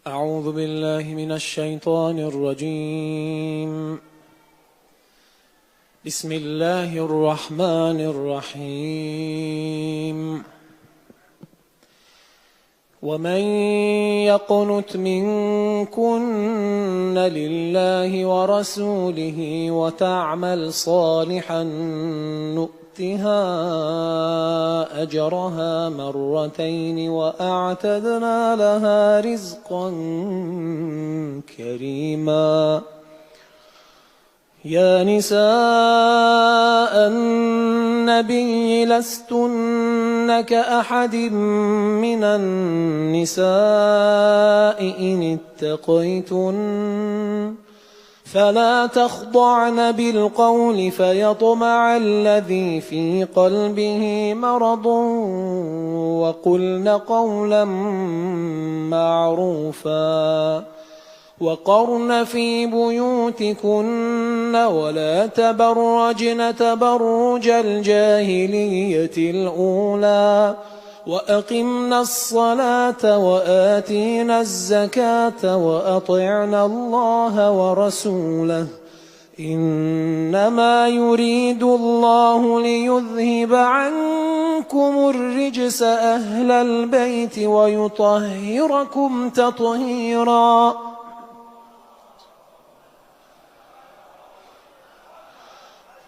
أعوذ بالله من الشيطان الرجيم. بسم الله الرحمن الرحيم. ومن يقنت منكن لله ورسوله وتعمل صالحا نؤتها أجرها مرتين وأعتدنا لها رزقا كريما. يا نساء النبي لستن كأحد من النساء إن اتقيتن فلا تخضعن بالقول فيطمع الذي في قلبه مرض وقلن قولا معروفا وقرن في بيوتكن ولا تبرجن تبرج الجاهلية الأولى وأقمنا الصلاة وآتينا الزكاة وأطعنا الله ورسوله إنما يريد الله ليذهب عنكم الرجس أهل البيت ويطهركم تطهيرا.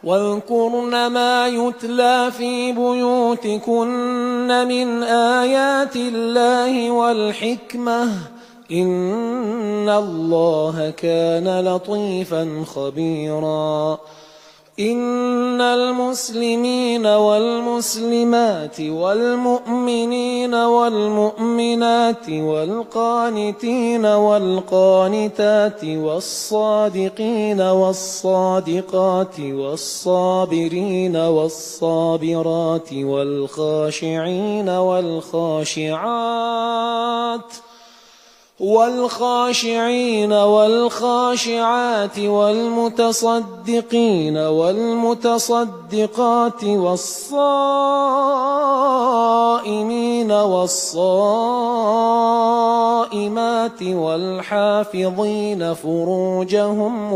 واذكرن ما يتلى في بيوتكن من آيات الله والحكمة إن الله كان لطيفا خبيرا. إن المسلمين والمسلمات والمؤمنين والمؤمنات والقانتين والقانتات والصادقين والصادقات والصابرين والصابرات والخاشعين والخاشعين والخاشعات والمتصدقين والمتصدقات والصائمين والصائمات والحافظين فروجهم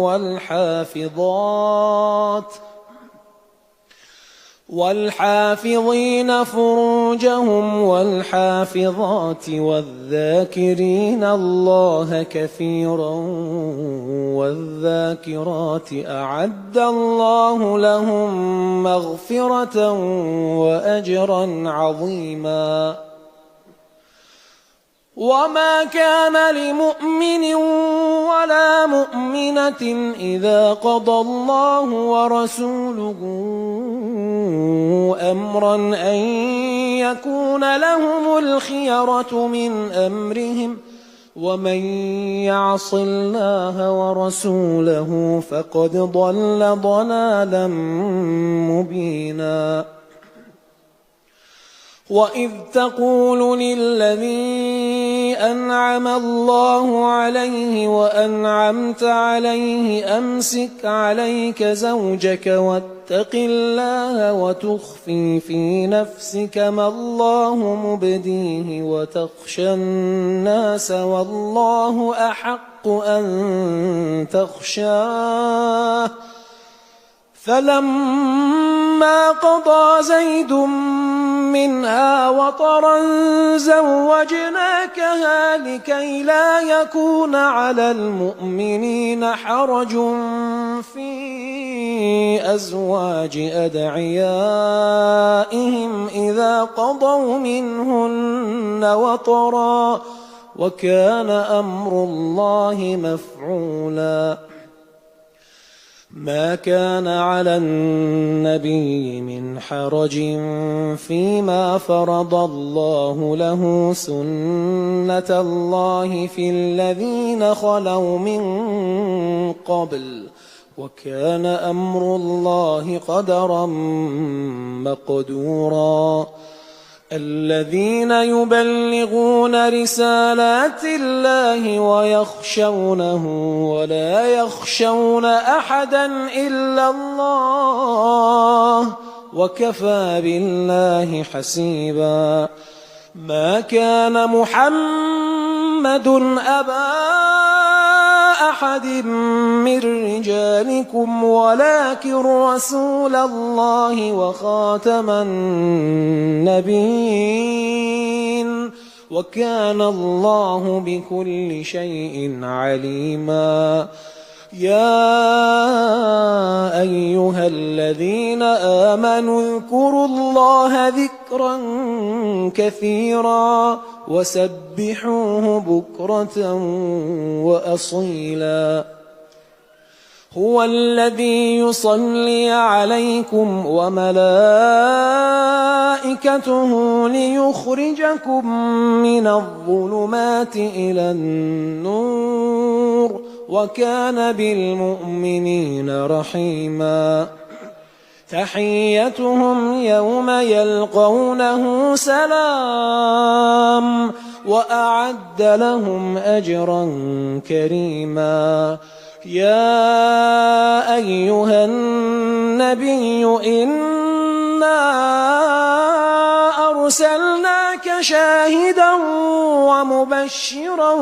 والحافظات والذاكرين الله كثيرا والذاكرات أعد الله لهم مغفرة وأجرا عظيما. وما كان لمؤمن ولا مؤمنة إذا قضى الله ورسوله أمرا أن يكون لهم الخيرة من أمرهم ومن يعص الله ورسوله فقد ضل ضلالا مبينا. وإذ تقول للذي أنعم الله عليه وأنعمت عليه أمسك عليك زوجك واتق الله وتخفي في نفسك ما الله مبديه وتخشى الناس والله أحق أن تخشاه فلما قضى زيد منها وطرا زوجناكها لكي لا يكون على المؤمنين حرج في أزواج أدعيائهم إذا قضوا منهن وطرا وكان أمر الله مفعولا. ما كان على النبي من حرج فيما فرض الله له سنة الله في الذين خلوا من قبل وكان أمر الله قدرا مقدورا. الذين يبلغون رسالات الله ويخشونه ولا يخشون أحدا إلا الله وكفى بالله حسيبا. ما كان محمد محمد أبا أحد من رجالكم ولكن رسول الله وخاتم النبيين وكان الله بكل شيء عليما. يا أيها الذين آمنوا اذكروا الله ذكرا كثيرا وسبحوه بكرة وأصيلا. هو الذي يصلي عليكم وملائكته ليخرجكم من الظلمات إلى النور وكان بالمؤمنين رحيما. تحيتهم يوم يلقونه سلام وأعد لهم أجرا كريما. يا أيها النبي إنا أرسلناك شاهدا ومبشرا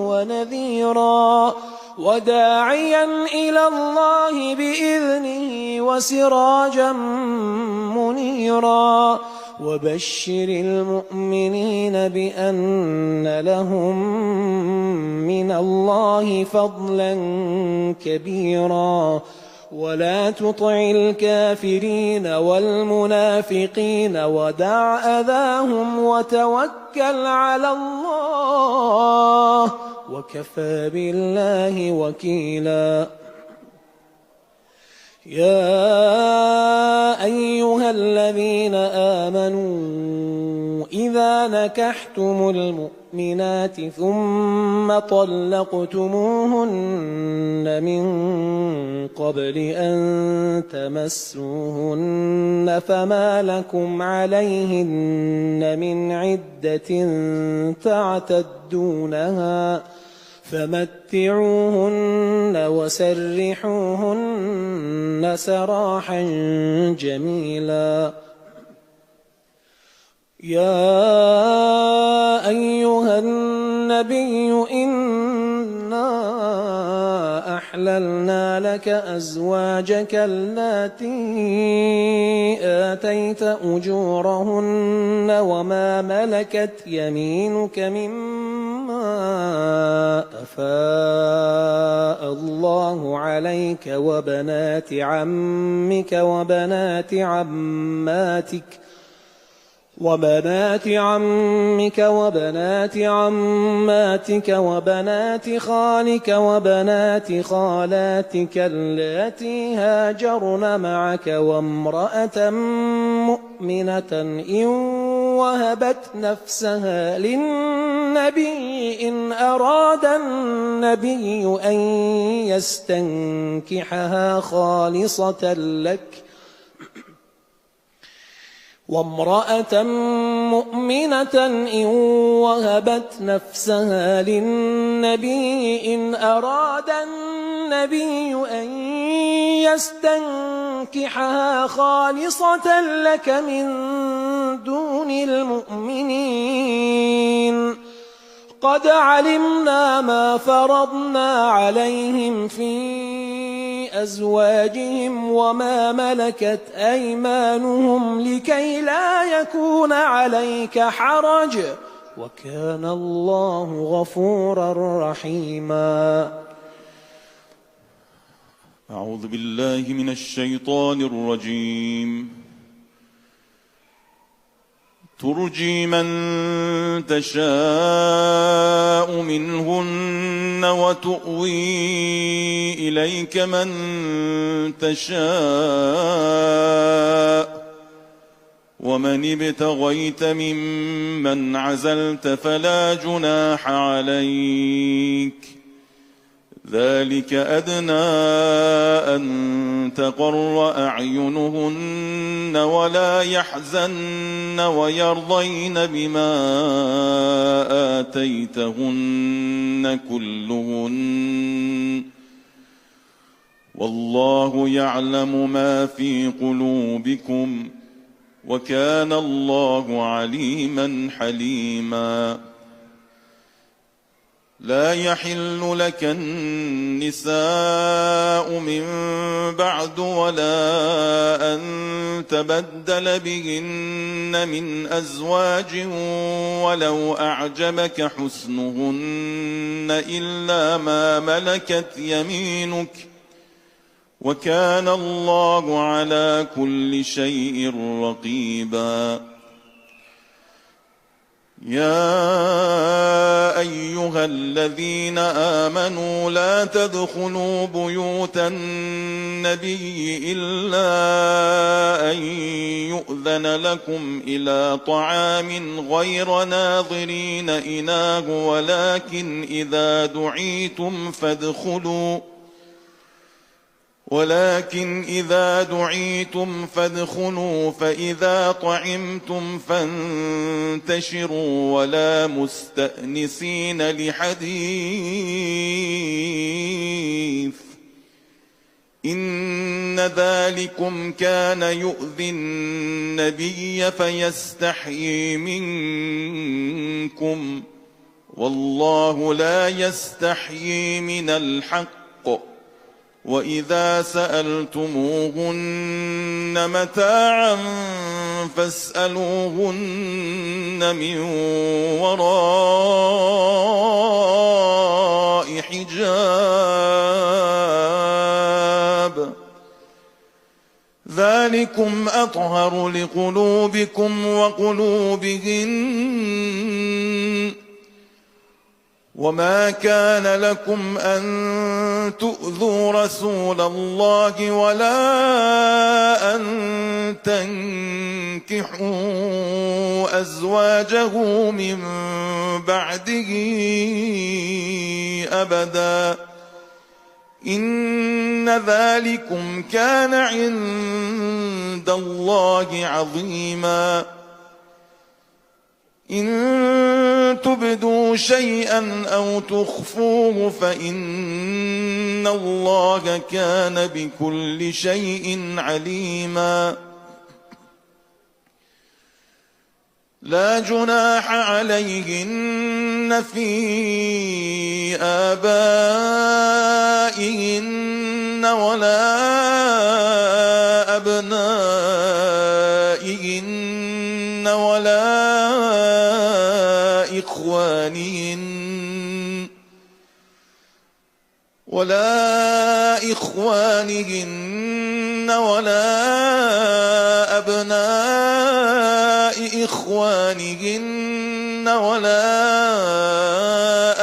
ونذيرا وداعيا إلى الله بإذنه وسراجا منيرا. وبشر المؤمنين بأن لهم من الله فضلا كبيرا. ولا تطع الكافرين والمنافقين ودع أذاهم وتوكل على الله وكفى بالله وكيلا. يا أيها الذين آمنوا إذا نكحتم المؤمنات ثم طلقتموهن من قبل أن تمسوهن فما لكم عليهن من عدة تعتدونها فمتعوهن وسرحوهن سراحا جميلا. يا أيها النبي إنا أحللنا لك أزواجك اللاتي آتيت أجورهن وما ملكت يمينك مما أفاء الله عليك وبنات عمك وبنات عماتك وبنات خالك وبنات خالاتك اللاتي هاجرن معك وامرأة مؤمنة إن وهبت نفسها للنبي إن أراد النبي أن يستنكحها خالصة لك وامرأة مؤمنة إن وهبت نفسها للنبي إن أراد النبي أن يستنكحها خالصة لك من دون المؤمنين. قد علمنا ما فرضنا عليهم في أزواجهم وما ملكت أيمانهم لكي لا يكون عليك حرج وكان الله غفورا رحيما. أعوذ بالله من الشيطان الرجيم. ترجي من تشاء منهن وتؤوي إليك من تشاء ومن ابتغيت ممن عزلت فلا جناح عليك ذلك أدنى أن تقر أعينهن ولا يحزن ويرضين بما آتيتهن كلهن والله يعلم ما في قلوبكم وكان الله عليما حليما. لا يحل لك النساء من بعد ولا أن تبدل بهن من أزواج ولو أعجبك حسنهن إلا ما ملكت يمينك وكان الله على كل شيء رقيبا. يا أيها الذين آمنوا لا تدخلوا بيوت النبي إلا أن يؤذن لكم إلى طعام غير ناظرين إناه ولكن إذا دعيتم فادخلوا فإذا طعمتم فانتشروا ولا مستأنسين لحديث إن ذلكم كان يؤذي النبي فيستحيي منكم والله لا يستحيي من الحق وإذا سألتموهن متاعا فاسألوهن من وراء حجاب ذلكم أطهر لقلوبكم وقلوبهن وما كان لكم أن تؤذوا رسول الله ولا أن تنكحوا أزواجه من بعده أبدا إن ذلكم كان عند الله عظيما. إن تبدوا شيئا أو تخفوه فإن الله كان بكل شيء عليما. لا جناح عليهن في آبائهن ولا أبنائهن ولا إخوانهن ولا أبناء إخوانهن ولا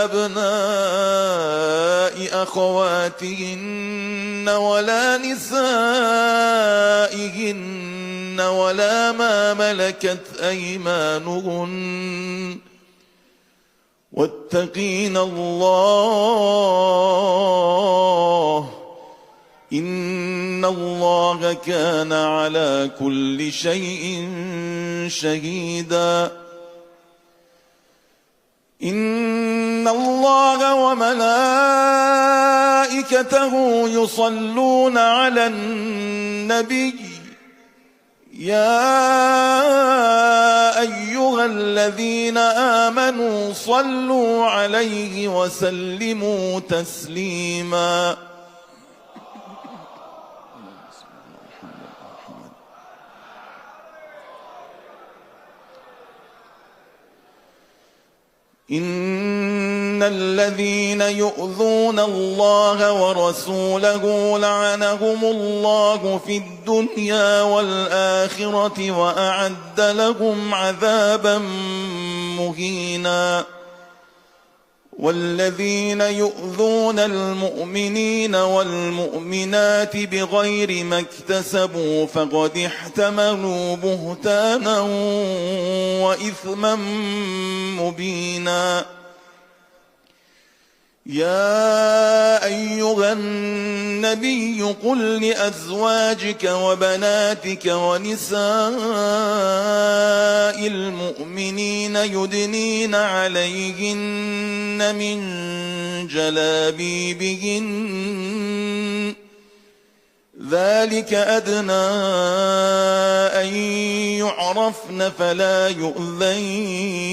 أبناء أخواتهن ولا نسائهن ولا ما ملكت أيمانهن واتقين الله إن الله كان على كل شيء شهيدا. إن الله وملائكته يصلون على النبي يا أيها الذين آمنوا صلوا عليه وسلموا تسليما. إن الذين يؤذون الله ورسوله لعنهم الله في الدنيا والآخرة وأعد لهم عذابا مهينا. والذين يؤذون المؤمنين والمؤمنات بغير ما اكتسبوا فقد احتملوا بهتانا وإثما مبينا. يا أيها النبي قل لأزواجك وبناتك ونساء المؤمنين يدنين عليهن من جلابيبهن ذلك أدنى أن يعرفن فلا يؤذين.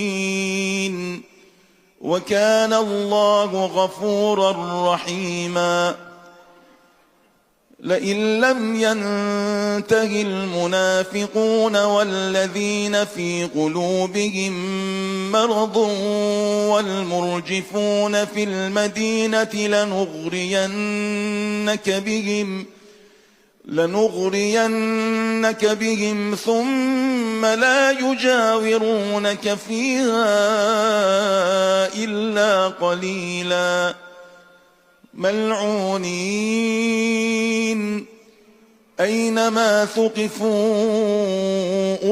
وكان الله غفورا رحيما لئن لم ينته المنافقون والذين في قلوبهم مرض والمرجفون في المدينة لنغرينك بهم ثم لا يجاورونك فيها إلا قليلا ملعونين أينما ثقفوا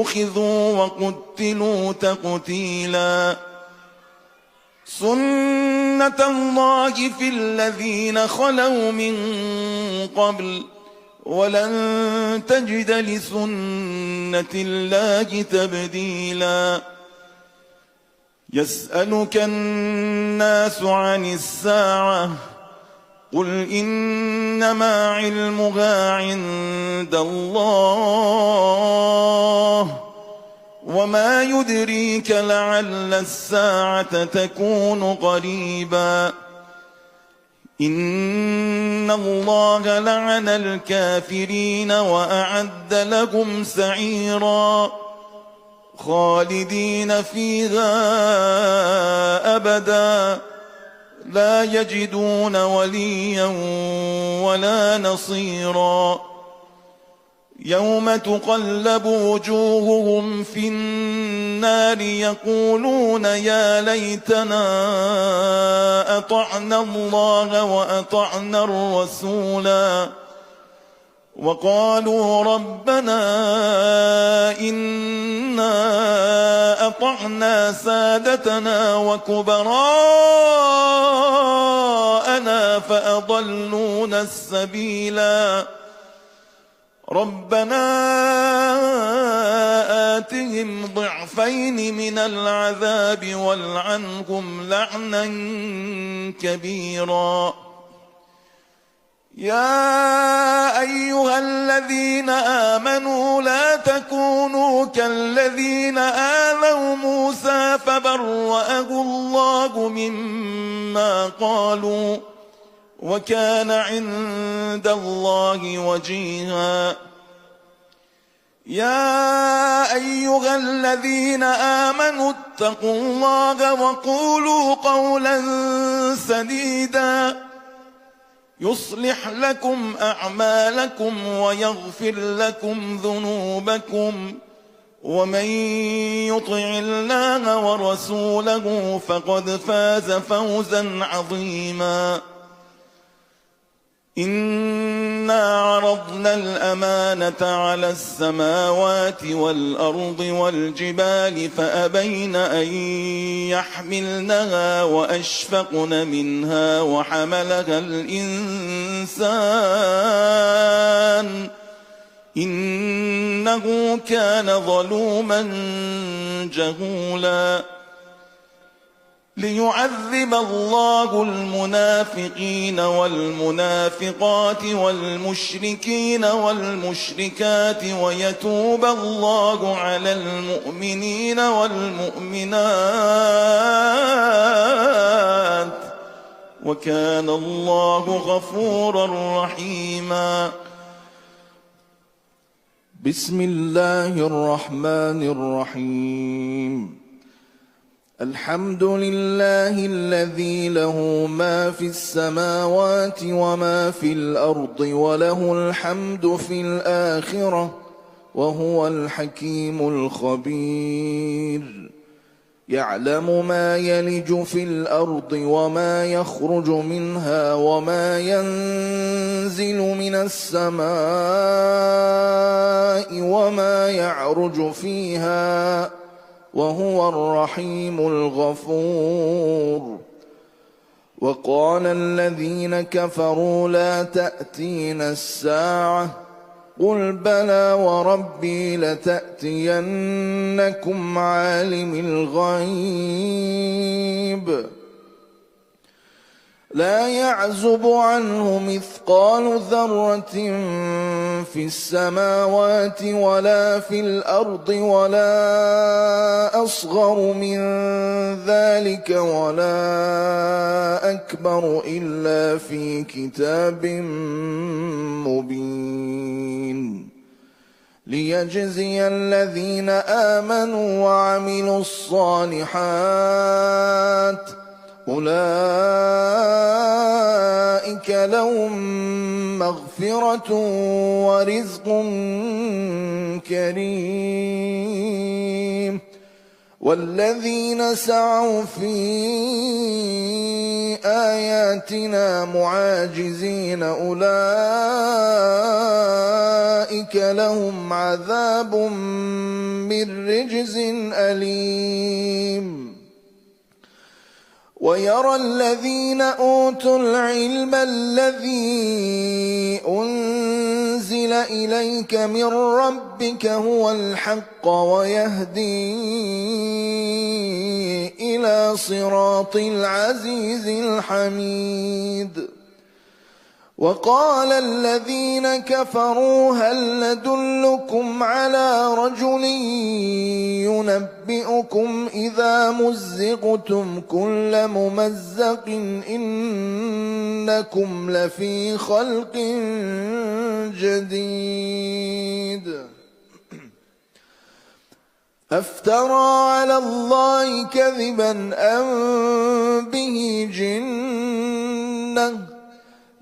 أخذوا وقتلوا تقتيلا سنة الله في الذين خلوا من قبل ولن تجد لسنة الله تبديلا يسألك الناس عن الساعة قل إنما علمها عند الله وما يدريك لعل الساعة تكون قريبا إن الله لعن الكافرين وأعد لهم سعيرا خالدين فيها أبدا لا يجدون وليا ولا نصيرا يوم تقلب وجوههم في النار يقولون يا ليتنا أطعنا الله وأطعنا الرسولا وقالوا ربنا إنا أطعنا سادتنا وكبراءنا فأضلونا السبيلا ربنا آتهم ضعفين من العذاب والعنهم لعنا كبيرا يا أيها الذين آمنوا لا تكونوا كالذين آذوا موسى فبرأه الله مما قالوا وكان عند الله وجيها يا أيها الذين آمنوا اتقوا الله وقولوا قولا سديدا يصلح لكم أعمالكم ويغفر لكم ذنوبكم ومن يطع الله ورسوله فقد فاز فوزا عظيما إنا عرضنا الأمانة على السماوات والأرض والجبال فأبين أن يحملنها وأشفقن منها وحملها الإنسان إنه كان ظلوما جهولا ليعذب الله المنافقين والمنافقات والمشركين والمشركات ويتوب الله على المؤمنين والمؤمنات وكان الله غفورا رحيما بسم الله الرحمن الرحيم الحمد لله الذي له ما في السماوات وما في الأرض وله الحمد في الآخرة وهو الحكيم الخبير يعلم ما يلج في الأرض وما يخرج منها وما ينزل من السماء وما يعرج فيها وهو الرحيم الغفور وقال الذين كفروا لا تأتينا الساعة قل بلى وربي لتأتينكم عالم الغيب لا يعزب عنه مثقال ذرة في السماوات ولا في الأرض ولا أصغر من ذلك ولا أكبر إلا في كتاب مبين ليجزي الذين آمنوا وعملوا الصالحات أولئك لهم مغفرة ورزق كريم والذين سعوا في آياتنا معاجزين أولئك لهم عذاب من رجز أليم ويرى الذين أوتوا العلم الذي أنزل إليك من ربك هو الحق ويهدي إلى صراط العزيز الحميد وقال الذين كفروا هل ندلكم على رجل ينبئكم إذا مزقتم كل ممزق إنكم لفي خلق جديد أفترى على الله كذبا أم به جنة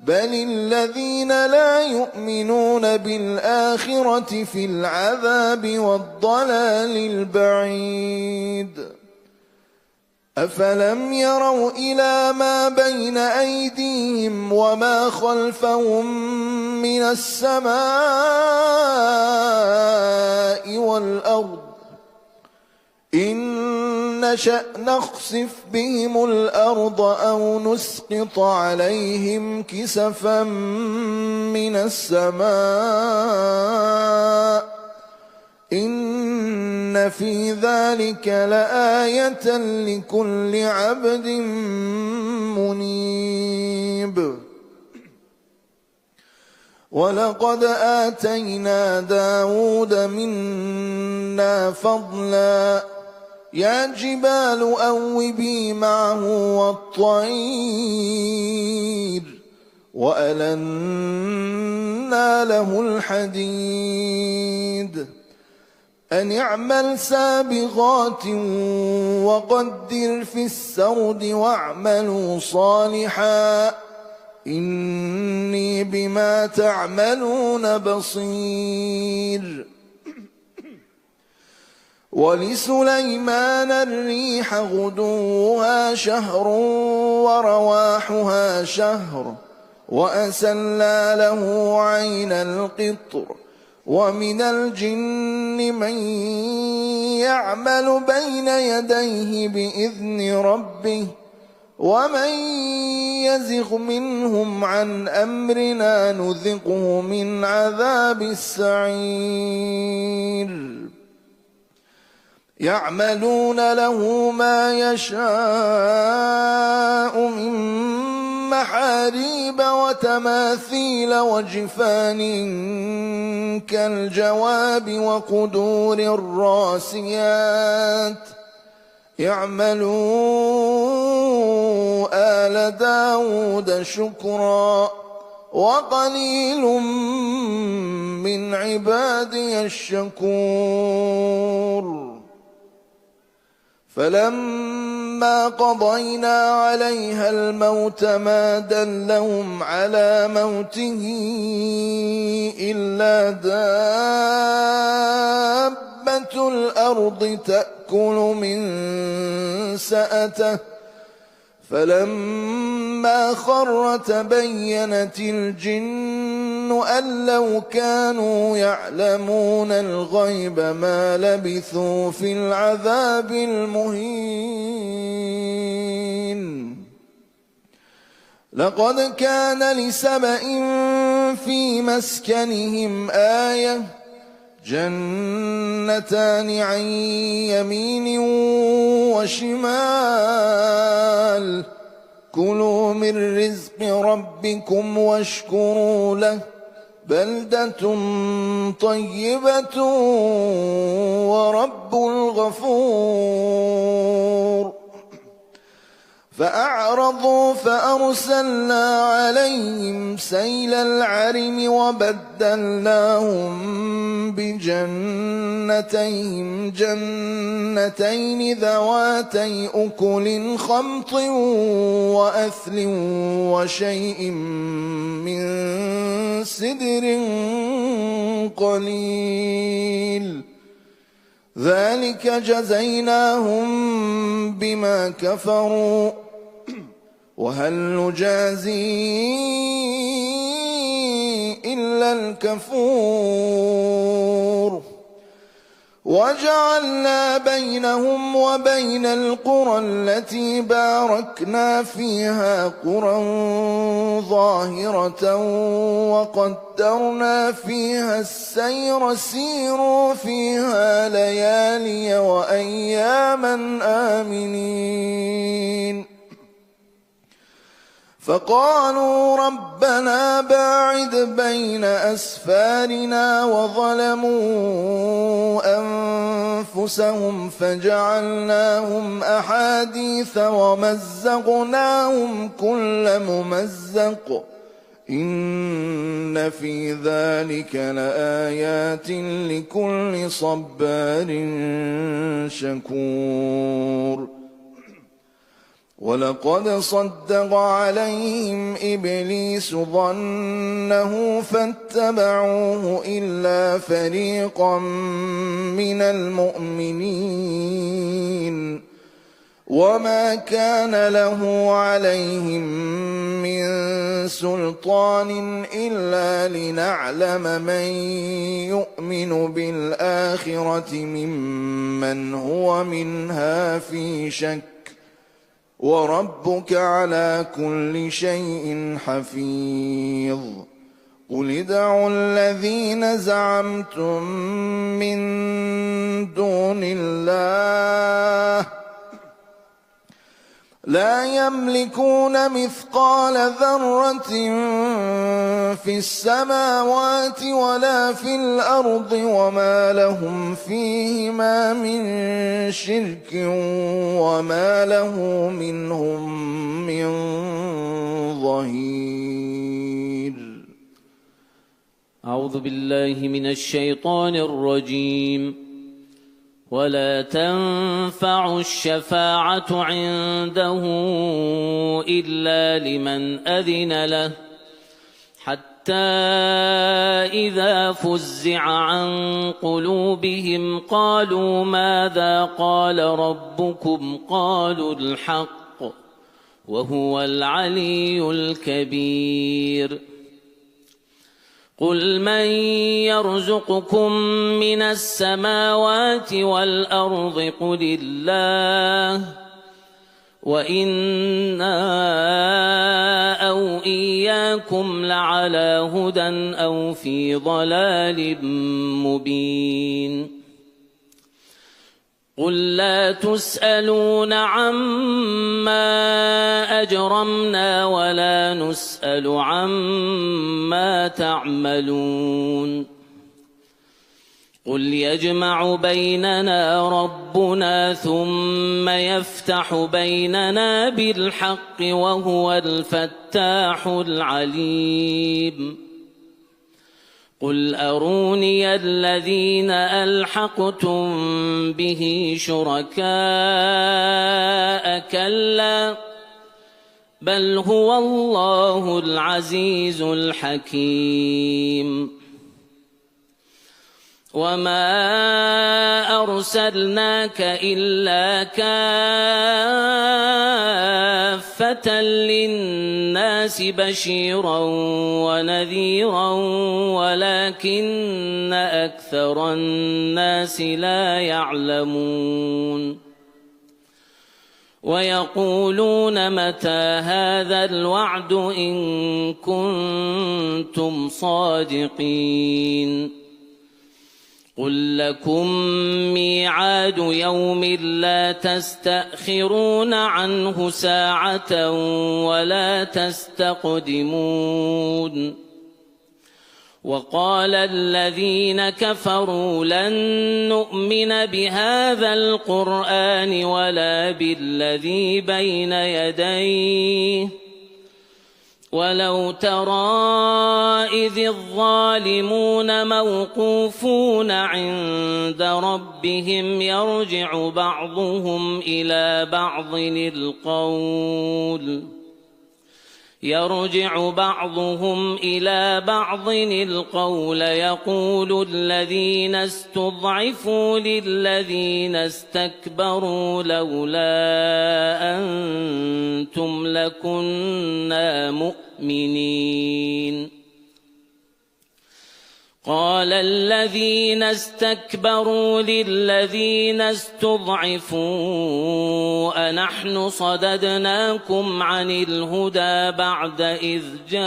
بل الذين لا يؤمنون بالآخرة في العذاب والضلال البعيد أفلم يروا إلى ما بين أيديهم وما خلفهم من السماء والأرض إن نشأ نخسف بهم الأرض أو نسقط عليهم كسفا من السماء إن في ذلك لآية لكل عبد منيب ولقد آتينا داود منا فضلا يا جبال أوبي معه والطير وألنا له الحديد أن اعمل سابغات وقدر في السرد واعملوا صالحا إني بما تعملون بصير ولسليمان الريح غدوها شهر ورواحها شهر وأسلنا له عين القطر ومن الجن من يعمل بين يديه بإذن ربه ومن يزغ منهم عن أمرنا نذقه من عذاب السعير يعملون له ما يشاء من محاريب وتماثيل وجفان كالجواب وقدور الراسيات اعملوا آل داود شكرا وقليل من عبادي الشكور فلما قضينا عليها الموت ما دلهم على موته إلا دابة الأرض تأكل من سأته فلما خر تبينت الجن أن لو كانوا يعلمون الغيب ما لبثوا في العذاب المهين لقد كان لسبإ في مسكنهم آية جنتان عن يمين وشمال كلوا من رزق ربكم واشكروا له بلدة طيبة ورب غفور فأعرضوا فأرسلنا عليهم سيل العرم وبدلناهم بجنتين جنتين ذواتي أكل خمط وأثل وشيء من سدر قليل ذلك جزيناهم بما كفروا وهل نجازي إلا الكفور وجعلنا بينهم وبين القرى التي باركنا فيها قرى ظاهرة وقدرنا فيها السير سيروا فيها ليالي وأياما آمنين فقالوا ربنا باعد بين أسفارنا وظلموا أنفسهم فجعلناهم أحاديث ومزقناهم كل ممزق إن في ذلك لآيات لكل صبار شكور ولقد صدق عليهم إبليس ظنه فاتبعوه إلا فريقا من المؤمنين وما كان له عليهم من سلطان إلا لنعلم من يؤمن بالآخرة ممن هو منها في شك وربك على كل شيء حفيظ قل ادعوا الذين زعمتم من دون الله لا يملكون مثقال ذرة في السماوات ولا في الأرض وما لهم فيهما من شرك وما له منهم من ظهير أعوذ بالله من الشيطان الرجيم ولا تنفع الشفاعة عنده إلا لمن أذن له حتى إذا فزع عن قلوبهم قالوا ماذا قال ربكم قالوا الحق وهو العلي الكبير قل من يرزقكم من السماوات والأرض قل الله وإنا أو إياكم لعلى هدى أو في ضلال مبين قل لا تسألون عما أجرمنا ولا نسأل عما تعملون قل يجمع بيننا ربنا ثم يفتح بيننا بالحق وهو الفتاح العليم قل أروني الذين ألحقتم به شركاء كلا بل هو الله العزيز الحكيم وما أرسلناك إلا كافة للناس بشيرا ونذيرا ولكن أكثر الناس لا يعلمون ويقولون متى هذا الوعد إن كنتم صادقين قل لكم ميعاد يوم لا تستأخرون عنه ساعة ولا تستقدمون وقال الذين كفروا لن نؤمن بهذا القرآن ولا بالذي بين يديه ولو ترى إذ الظالمون موقوفون عند ربهم يرجع بعضهم إلى بعض القول يقول الذين استضعفوا للذين استكبروا لولا أنتم لكنا مؤمنين قال الذين استكبروا للذين استضعفوا أنحن صددناكم عن الهدى بعد إذ جاءكم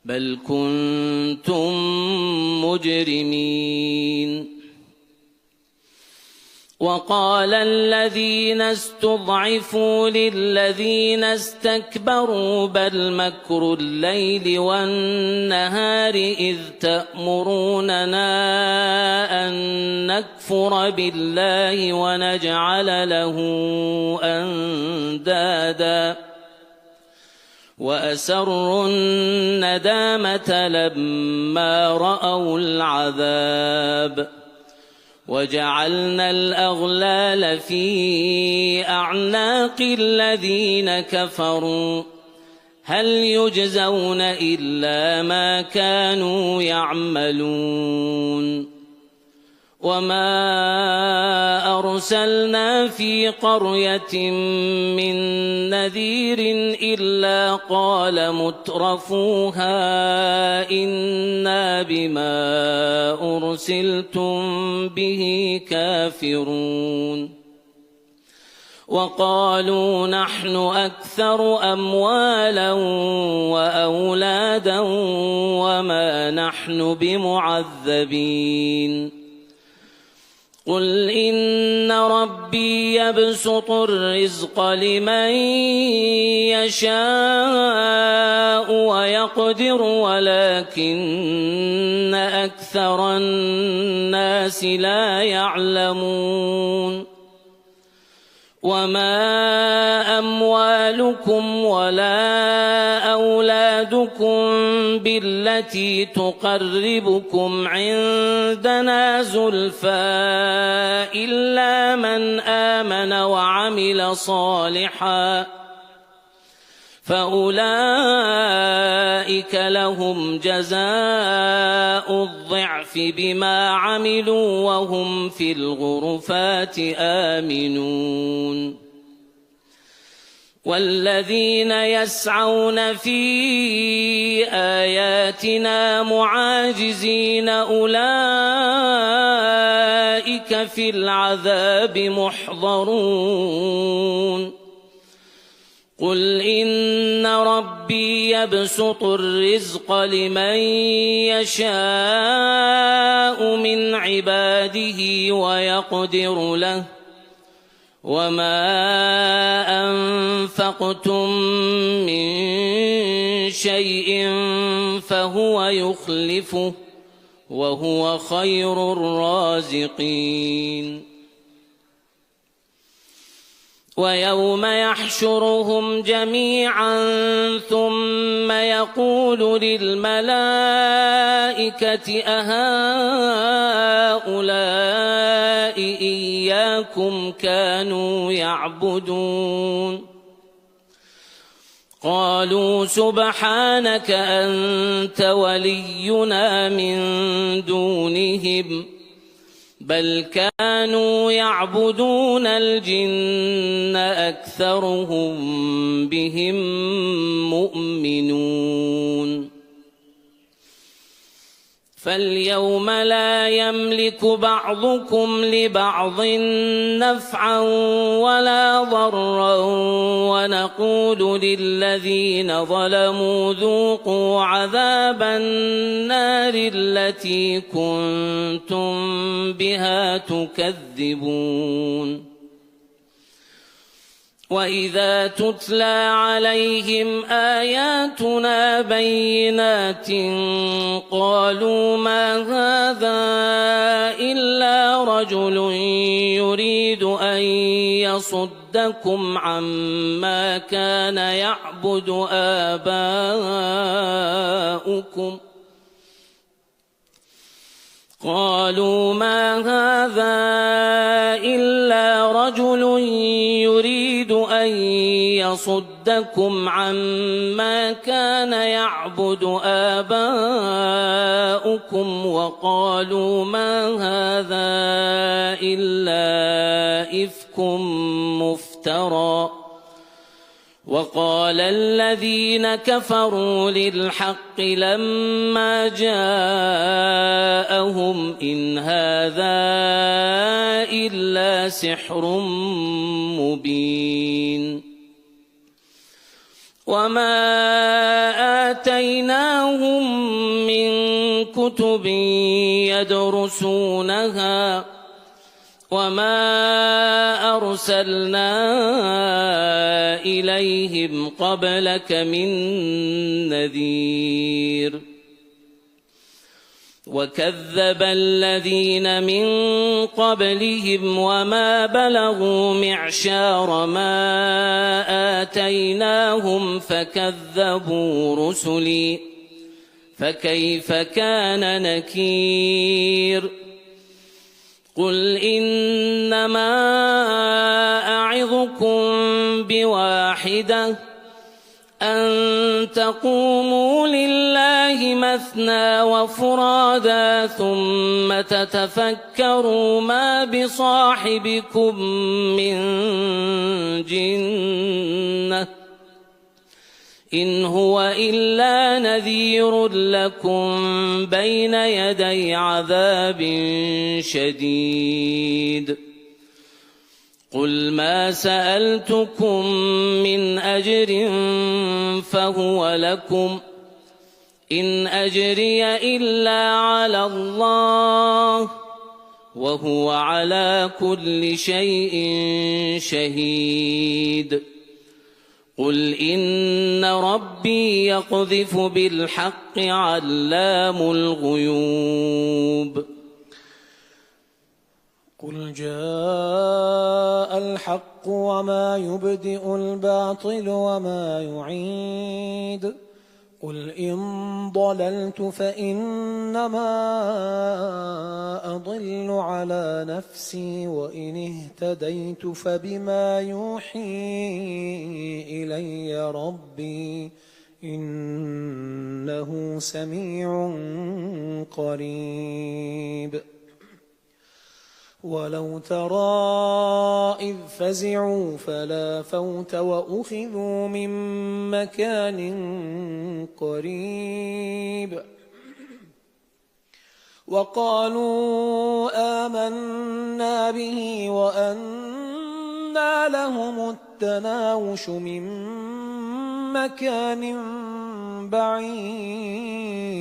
بل كنتم مجرمين وقال الذين استضعفوا للذين استكبروا بل مكر الليل والنهار إذ تأمروننا أن نكفر بالله ونجعل له أندادا وأسروا الندامة لما رأوا العذاب وجعلنا الأغلال في أعناق الذين كفروا هل يجزون إلا ما كانوا يعملون وما أرسلنا في قرية من نذير إلا قال مترفوها إنا بما أرسلتم به كافرون وقالوا نحن أكثر أموالا وأولادا وما نحن بمعذبين قل إن ربي يبسط الرزق لمن يشاء ويقدر ولكن أكثر الناس لا يعلمون وما أموالكم ولا أولادكم بالتي تقربكم عندنا زلفى إلا من آمن وعمل صالحا فأولئك لهم جزاء الضعف بما عملوا وهم في الغرفات آمنون والذين يسعون في آياتنا معاجزين أولئك في العذاب محضرون قل إن ربي يبسط الرزق لمن يشاء من عباده ويقدر له وما أنفقتم من شيء فهو يخلفه وهو خير الرازقين ويوم يحشرهم جميعا ثم يقول للملائكة أهؤلاء إياكم كانوا يعبدون قالوا سبحانك أنت ولينا من دونهم بل كانوا يعبدون الجن أكثرهم بهم مؤمنون فاليوم لا يملك بعضكم لبعض نفعا ولا ضرا ونقول للذين ظلموا ذوقوا عذاب النار التي كنتم بها تكذبون وإذا تتلى عليهم آياتنا بينات قالوا ما هذا إلا رجل يريد أن يصدكم عما كان يعبد آباؤكم قالوا ما هذا إلا رجل يريد أن يصدكم عما كان يعبد آباؤكم وقالوا ما هذا إلا إفك مفترى وقال الذين كفروا للحق لما جاءهم إن هذا إلا سحر مبين وما آتيناهم من كتب يدرسونها وما أرسلنا إليهم قبلك من نذير وكذب الذين من قبلهم وما بلغوا معشار ما آتيناهم فكذبوا رسلي فكيف كان نكير قل إنما أعظكم بواحدة أن تقوموا لله مثنى وفرادا ثم تتفكروا ما بصاحبكم من جنة إن هو إلا نذير لكم بين يدي عذاب شديد قل ما سألتكم من أجر فهو لكم إن أجري إلا على الله وهو على كل شيء شهيد قل إن ربي يقذف بالحق علام الغيوب قل جاء الحق وما يبدئ الباطل وما يعيد قل إن ضللت فإنما أضل على نفسي وإن اهتديت فبما يوحي إلي ربي إنه سميع قريب ولو ترى إذ فزعوا فلا فوت وأخذوا من مكان قريب وقالوا آمنا به وأنى لهم التناوش من مكان بعيد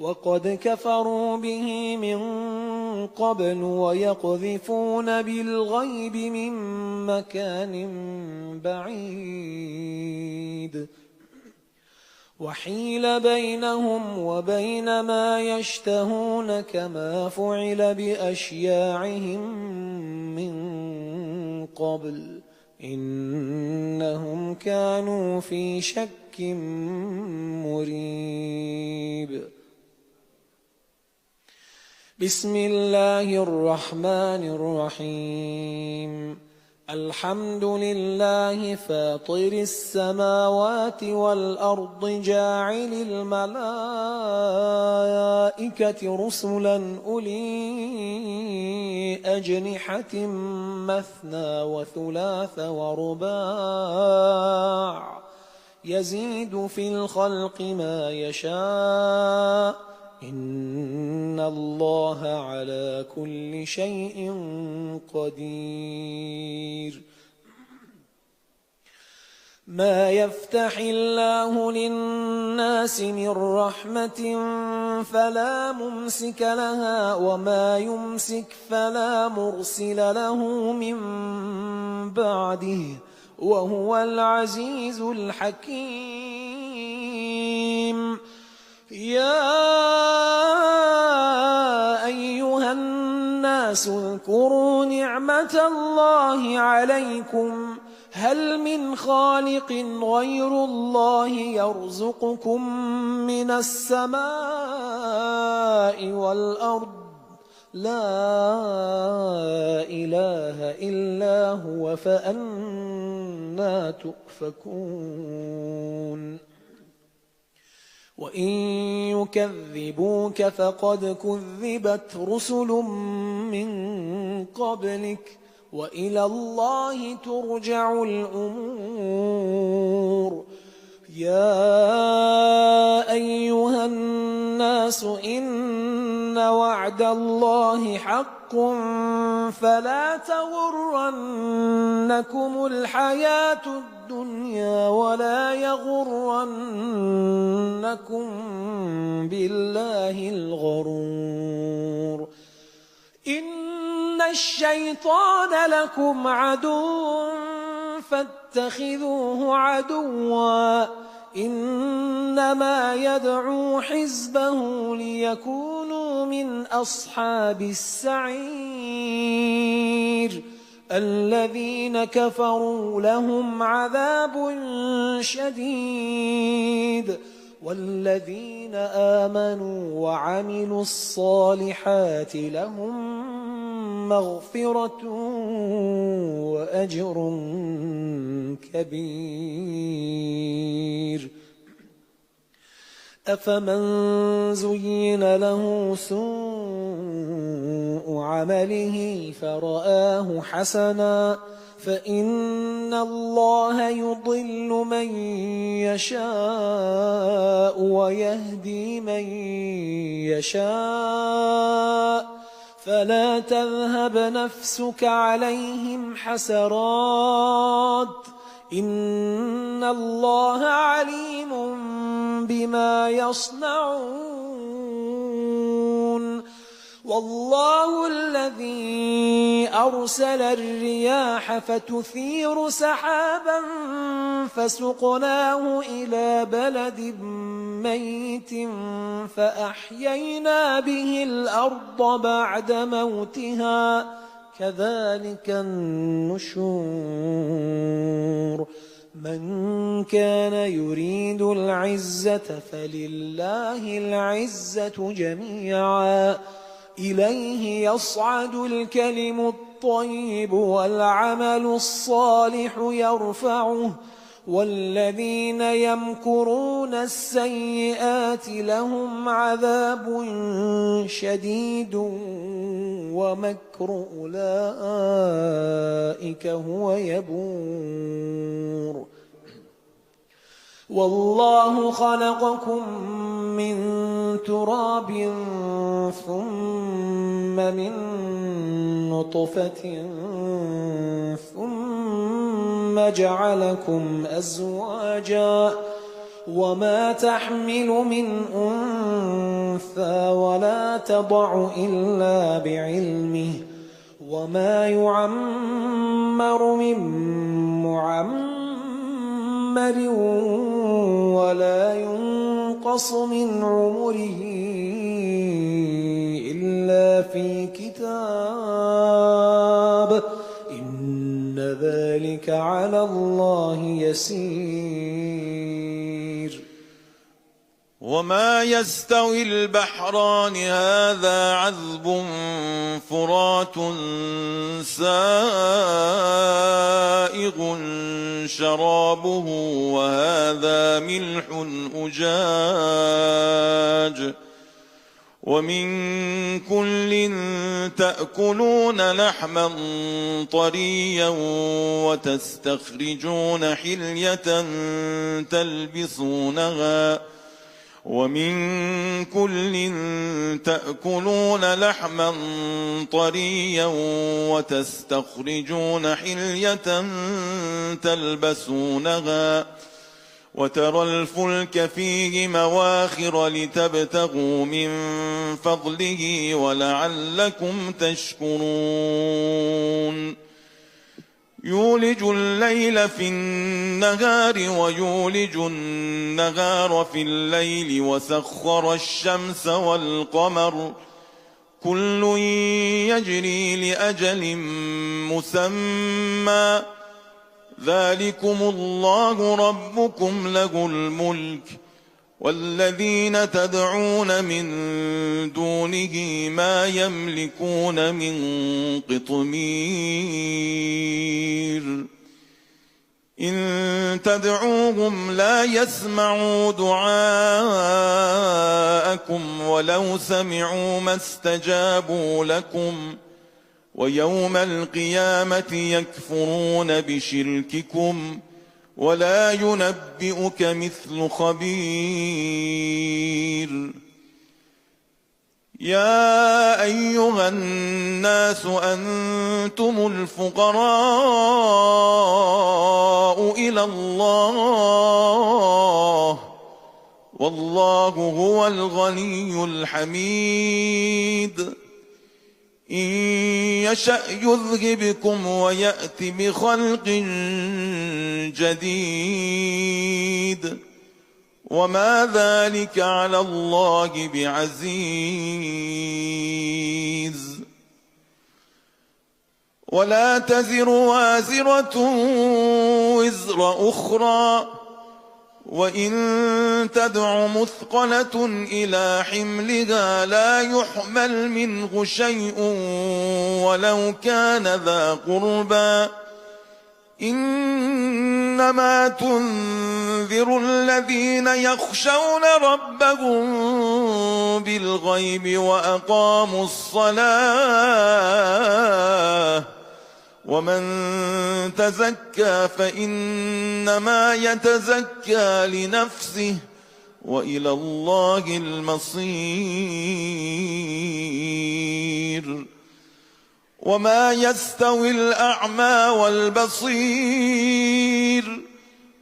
وقد كفروا به من قبل ويقذفون بالغيب من مكان بعيد وحيل بينهم وبين ما يشتهون كما فعل بأشياعهم من قبل إنهم كانوا في شك مريب بسم الله الرحمن الرحيم الحمد لله فاطر السماوات والأرض جاعل الملائكة رسلا أولي أجنحة مثنى وثلاث ورباع يزيد في الخلق ما يشاء إن الله على كل شيء قدير. ما يفتح الله للناس من رحمة فلا ممسك لها وما يمسك فلا مرسل له من بعده وهو العزيز الحكيم. يا أيها الناس اذكروا نعمة الله عليكم هل من خالق غير الله يرزقكم من السماء والأرض لا إله إلا هو فأنى تؤفكون. وإن يكذبوك فقد كذبت رسل من قبلك وإلى الله ترجع الأمور. يا أيها الناس إن وعد الله حق فلا تغرنكم الحياة الدنيا ولا يغرنكم بالله الغرور. إن الشيطان لكم عدو فاتخذوه عدوا إنما يدعو حزبه ليكونوا من أصحاب السعير. الذين كفروا لهم عذاب شديد والذين آمنوا وعملوا الصالحات لهم مغفرة وأجر كبير. أفمن زين له سوء عمله فرآه حسنا فإن الله يضل من يشاء ويهدي من يشاء فلا تذهب نفسك عليهم حسرات إن الله عليم بما يصنعون. والله الذي أرسل الرياح فتثير سحابا فسقناه إلى بلد ميت فأحيينا به الأرض بعد موتها كذلك النشور. من كان يريد العزة فلله العزة جميعا إليه يصعد الكلم الطيب والعمل الصالح يرفعه والذين يمكرون السيئات لهم عذاب شديد ومكر أولئك هو يبور. والله خلقكم من تراب ثم من نطفة ثم جعلكم أزواجا وما تحمل من أنثى ولا تضع إلا بعلمه وما يعمر من معمر ولا ينقص من عمره إلا في كتاب إن ذلك على الله يسير. وما يستوي البحران هذا عذب فرات سائغ شرابه وهذا ملح أجاج ومن كل تأكلون لحما طريا وتستخرجون حلية تلبسونها ومن كل تأكلون لحما طريا وتستخرجون حلية تلبسونها وترى الفلك فيه مواخر لتبتغوا من فضله ولعلكم تشكرون يولج الليل في النهار ويولج النهار في الليل وسخر الشمس والقمر كل يجري لأجل مسمى ذلكم الله ربكم له الملك والذين تدعون من دونه ما يملكون من قطمير إن تدعوهم لا يسمعوا دعاءكم ولو سمعوا ما استجابوا لكم ويوم القيامة يكفرون بشرككم ولا ينبئك مثل خبير يا أيها الناس أنتم الفقراء إلى الله والله هو الغني الحميد إن يشأ يذهبكم ويأت بخلق جديد وما ذلك على الله بعزيز ولا تزر وازرة وزر أخرى وإن تدع مثقلة إلى حملها لا يحمل منه شيء ولو كان ذا قربى إنما تنذر الذين يخشون ربهم بالغيب وأقاموا الصلاة ومن تزكى فإنما يتزكى لنفسه وإلى الله المصير وما يستوي الأعمى والبصير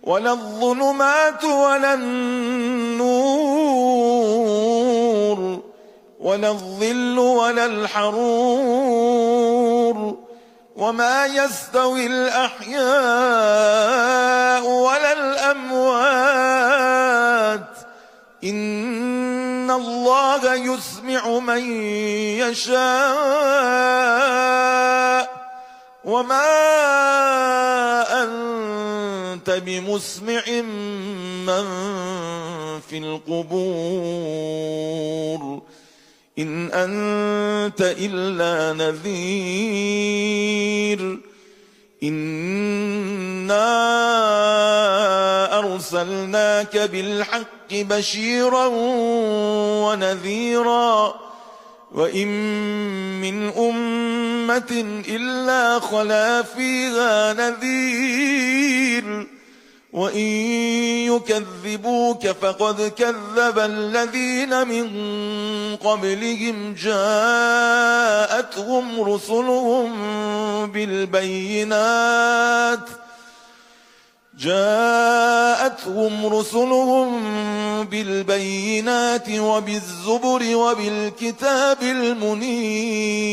ولا الظلمات ولا النور ولا الظل ولا الحرور وما يستوي الأحياء ولا الأموات إن الله يسمع من يشاء وما أنت بمسمع من في القبور إن أنت إلا نذير إنا أرسلناك بالحق بشيرا ونذيرا وإن من أمة إلا خلا فيها نذير وإن يكذبوك فقد كذب الذين من قبلهم جاءتهم رسلهم بالبينات وبالزبر وبالكتاب المنير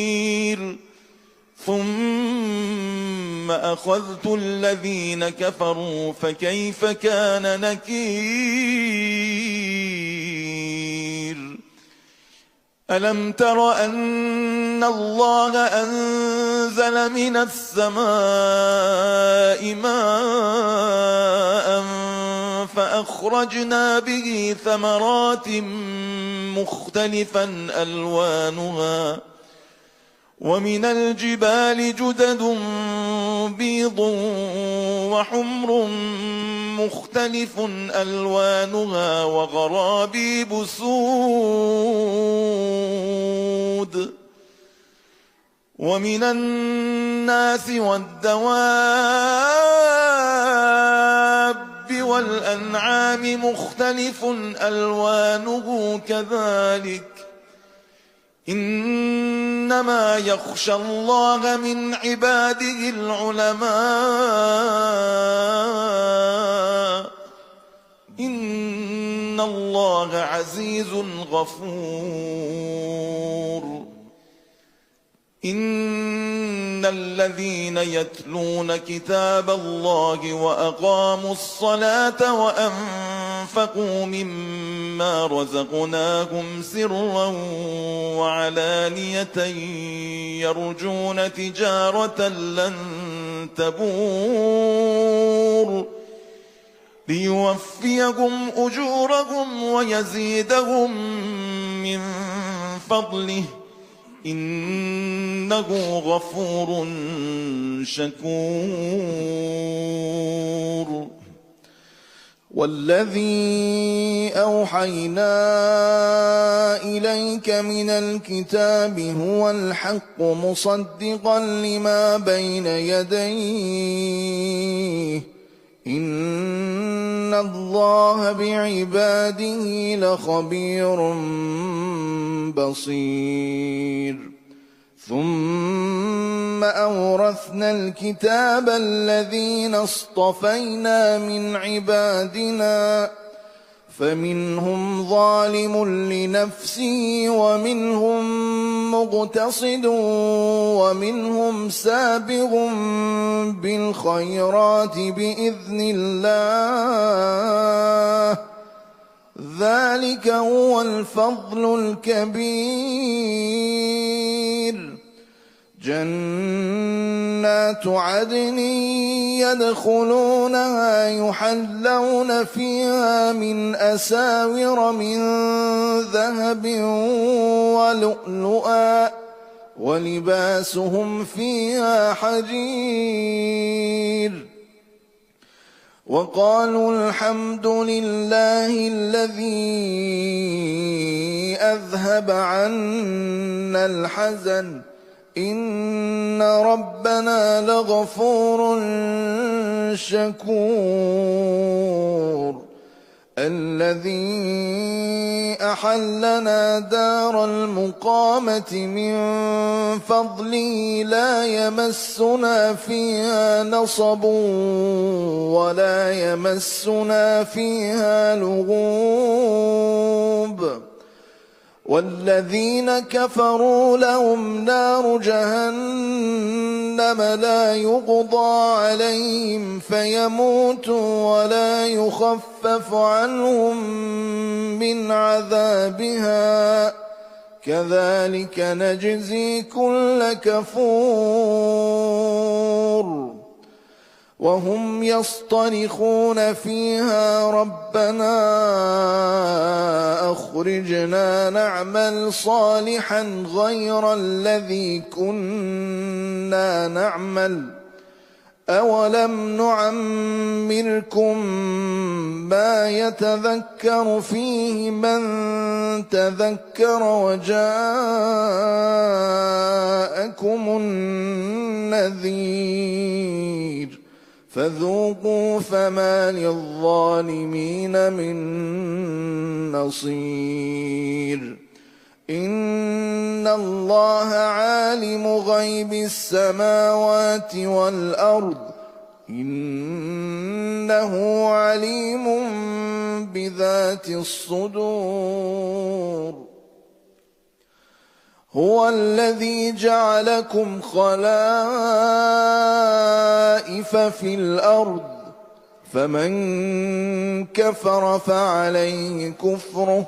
ثم أخذت الذين كفروا فكيف كان نكير ألم تر أن الله أنزل من السماء ماء فأخرجنا به ثمرات مختلفا ألوانها ومن الجبال جدد بيض وحمر مختلف ألوانها وغرابيب سود ومن الناس والدواب والأنعام الأنعام مختلف ألوانه كذلك إنما يخشى الله من عباده العلماء إن الله عزيز غفور إن الذين يتلون كتاب الله وأقاموا الصلاة وأنفقوا مما رزقناهم سرا وعلانية يرجون تجارة لن تبور ليوفيهم أجورهم ويزيدهم من فضله إنه غفور شكور والذي أوحينا إليك من الكتاب هو الحق مصدقا لما بين يديه إن الله بعباده لخبير بصير ثم أورثنا الكتاب الذين اصطفينا من عبادنا فمنهم ظالم لنفسه ومنهم مقتصد ومنهم سابق بالخيرات بإذن الله ذلك هو الفضل الكبير جنات عدن يدخلونها يحلون فيها من أساور من ذهب ولؤلؤا ولباسهم فيها حرير وقالوا الحمد لله الذي أذهب عنا الحزن إن ربنا لغفور شكور الذي أحلنا دار المقامة من فضله لا يمسنا فيها نصب ولا يمسنا فيها لغوب والذين كفروا لهم نار جهنم لا يقضى عليهم فيموتوا ولا يخفف عنهم من عذابها كذلك نجزي كل كفور وهم يصطرخون فيها ربنا أخرجنا نعمل صالحا غير الذي كنا نعمل أولم نعمركم ما يتذكر فيه من تذكر وجاءكم النذير فذوقوا فما للظالمين من نصير إن الله عالم غيب السماوات والأرض إنه عليم بذات الصدور هو الذي جعلكم خلائف في الأرض فمن كفر فعليه كفره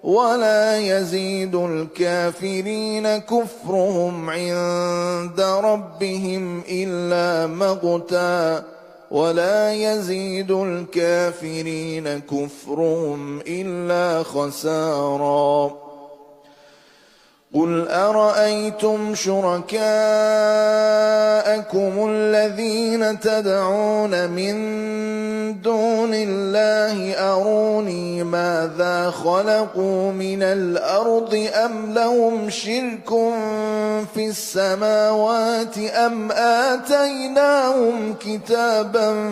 ولا يزيد الكافرين كفرهم عند ربهم إلا مقتا ولا يزيد الكافرين كفرهم إلا خسارا قل أرأيتم شركاءكم الذين تدعون من دون الله أروني ماذا خلقوا من الأرض أم لهم شرك في السماوات أم آتيناهم كتابا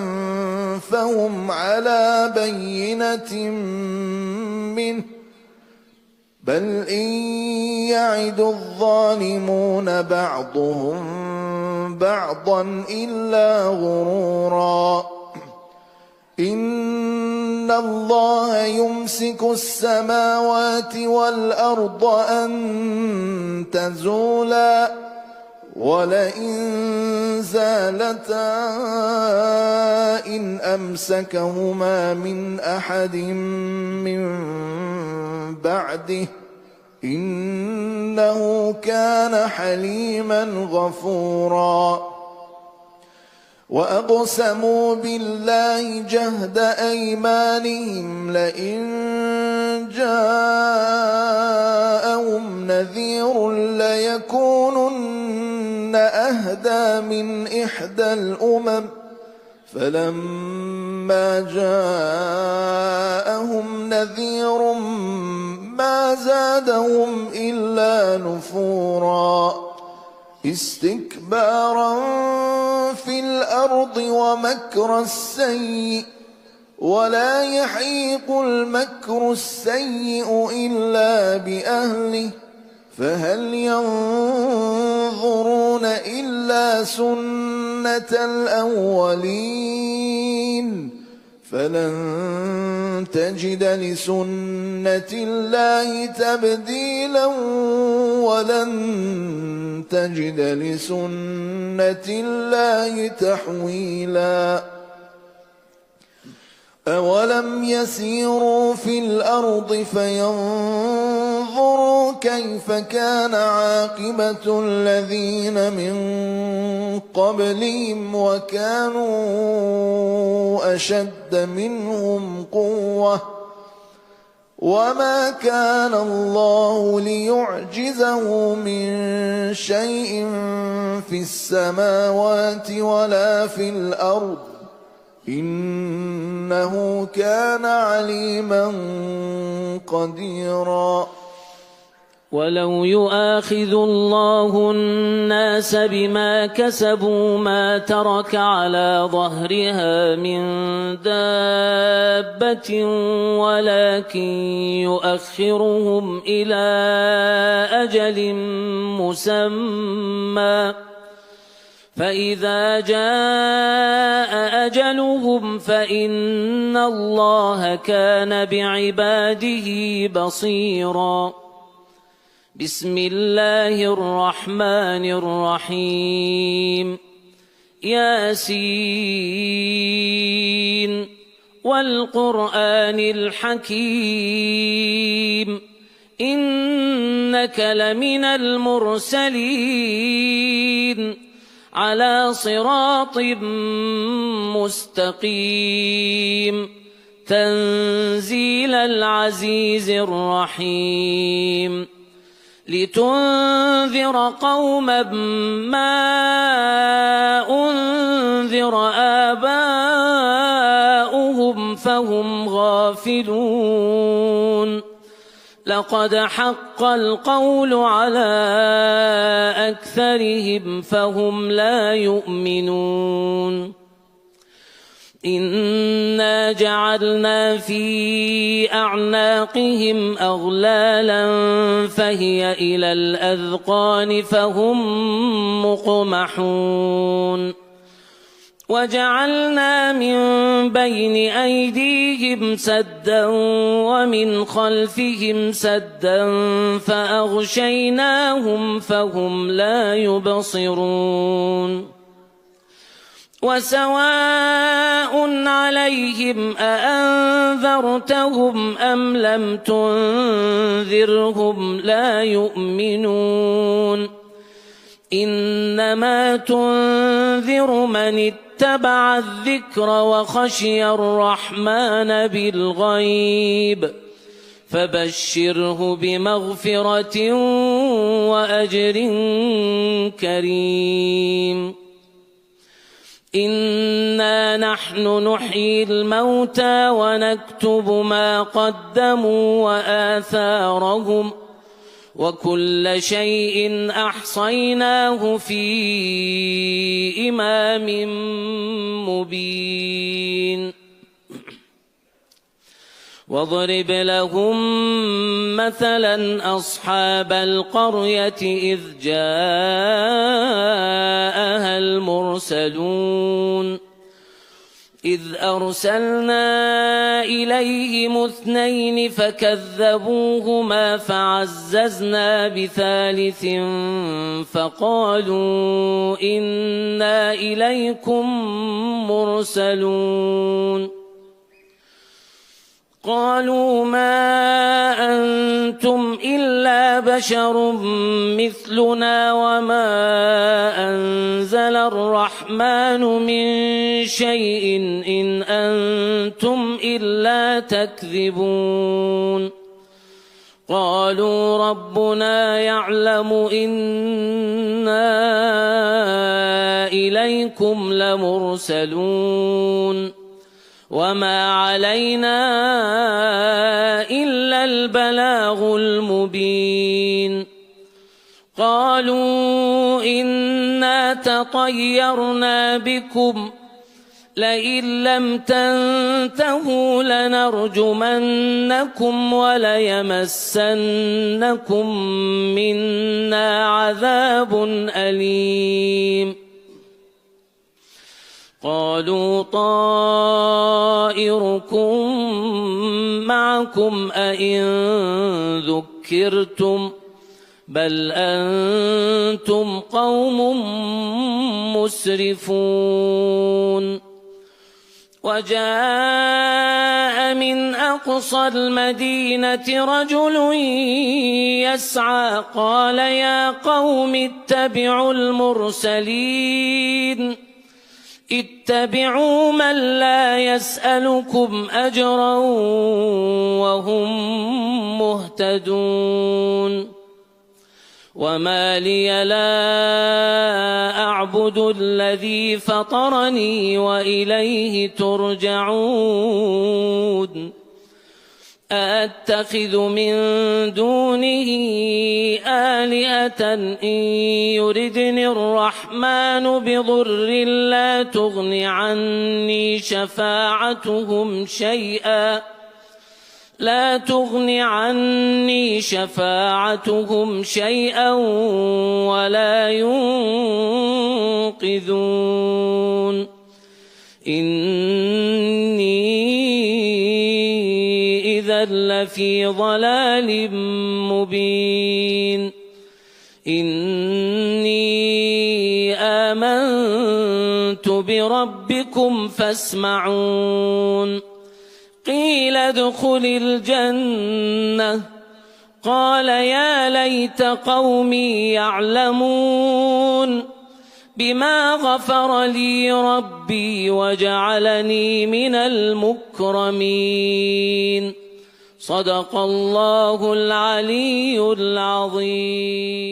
فهم على بينة منه بل إن يعد الظالمون بعضهم بعضا إلا غرورا إن الله يمسك السماوات والأرض أن تزولا ولئن زالتا إن أمسكهما من أحد من بعده إنه كان حليما غفورا وأقسموا بالله جهد أيمانهم لئن جاءهم نذير ليكونن أهدى من إحدى الأمم فلما جاءهم نذير ما زادهم إلا نفورا استكبارا في الأرض ومكر السيء ولا يحيق المكر السيء إلا بأهله فهل ينظرون إلا سنة الأولين فلن تجد لسنة الله تبديلا ولن تجد لسنة الله تحويلا أولم يسيروا في الأرض فينظروا كيف كان عاقبة الذين من قبلهم وكانوا أشد منهم قوة وما كان الله ليعجزه من شيء في السماوات ولا في الأرض إنه كان عليما قديرا ولو يؤاخذ الله الناس بما كسبوا ما ترك على ظهرها من دابة ولكن يؤخرهم إلى أجل مسمى فإذا جاء أجلهم فإن الله كان بعباده بصيرا بسم الله الرحمن الرحيم ياسين والقرآن الحكيم إنك لمن المرسلين على صراط مستقيم تنزيل العزيز الرحيم لتنذر قوما ما أنذر آباؤهم فهم غافلون لقد حق القول على أكثرهم فهم لا يؤمنون إنا جعلنا في أعناقهم أغلالا فهي إلى الأذقان فهم مقمحون وجعلنا من بين أيديهم سدا ومن خلفهم سدا فأغشيناهم فهم لا يبصرون وسواء عليهم أأنذرتهم أم لم تنذرهم لا يؤمنون إنما تنذر من اتبع الذكر وخشي الرحمن بالغيب فبشره بمغفرة وأجر كريم إنا نحن نحيي الموتى ونكتب ما قدموا وآثارهم وكل شيء أحصيناه في إمام مبين واضرب لهم مثلا أصحاب القرية إذ جاءها المرسلون إذ أرسلنا إليهم 2 فكذبوهما فعززنا بثالث فقالوا إنا إليكم مرسلون قالوا ما أنتم إلا بشر مثلنا وما أنزل الرحمن من شيء إن أنتم إلا تكذبون قالوا ربنا يعلم إنا إليكم لمرسلون وما علينا إلا البلاغ المبين قالوا إنا تطيرنا بكم لئن لم تنتهوا لنرجمنكم وليمسنكم منا عذاب أليم قالوا طائركم معكم أئن ذكرتم بل أنتم قوم مسرفون وجاء من أقصى المدينة رجل يسعى قال يا قوم اتبعوا المرسلين اتبعوا من لا يسألكم أجرا وهم مهتدون وما لي لا أعبد الذي فطرني وإليه ترجعون أأتخذ من دونه آلهة إن يردني الرحمن بضر لا تغن عني شفاعتهم شيئا ولا ينقذون إني إذا لفي ضلال مبين إني آمنت بربكم فاسمعون قيل ادخل الجنة قال يا ليت قومي يعلمون بما غفر لي ربي وجعلني من المكرمين صدق الله العلي العظيم.